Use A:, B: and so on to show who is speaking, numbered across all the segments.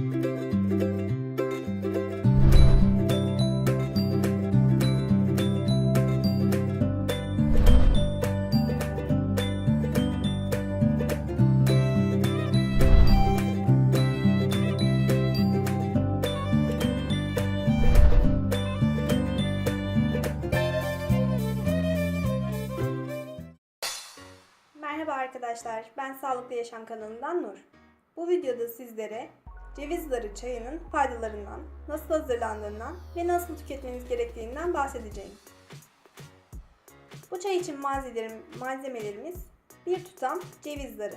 A: Merhaba arkadaşlar, ben Sağlıklı Yaşam kanalından Nur. Bu videoda sizlere ceviz darı çayının faydalarından, nasıl hazırlandığından ve nasıl tüketmeniz gerektiğinden bahsedeceğim. Bu çay için malzemelerimiz bir tutam ceviz darı,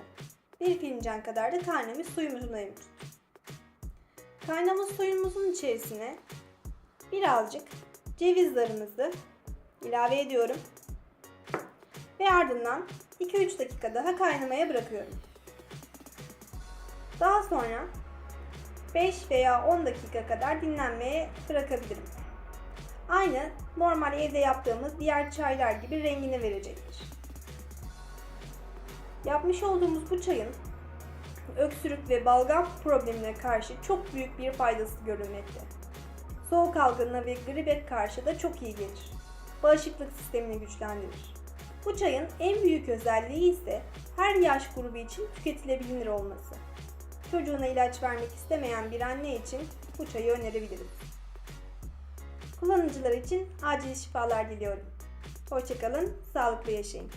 A: bir fincan kadar da kaynamış suyumuz mevcut. Kaynamış suyumuzun içerisine birazcık ceviz darımızı ilave ediyorum. Ve ardından 2-3 dakika daha kaynamaya bırakıyorum. Daha sonra 5 veya 10 dakika kadar dinlenmeye bırakabilirim. Aynı normal evde yaptığımız diğer çaylar gibi rengini verecektir. Yapmış olduğumuz bu çayın öksürük ve balgam problemine karşı çok büyük bir faydası görülmekte. Soğuk algınlığına ve gribe karşı da çok iyi gelir. Bağışıklık sistemini güçlendirir. Bu çayın en büyük özelliği ise her yaş grubu için tüketilebilir olması. Çocuğuna ilaç vermek istemeyen bir anne için bu çayı önerebiliriz. Kullanıcılar için acil şifalar diliyorum. Hoşça kalın, sağlıklı yaşayın.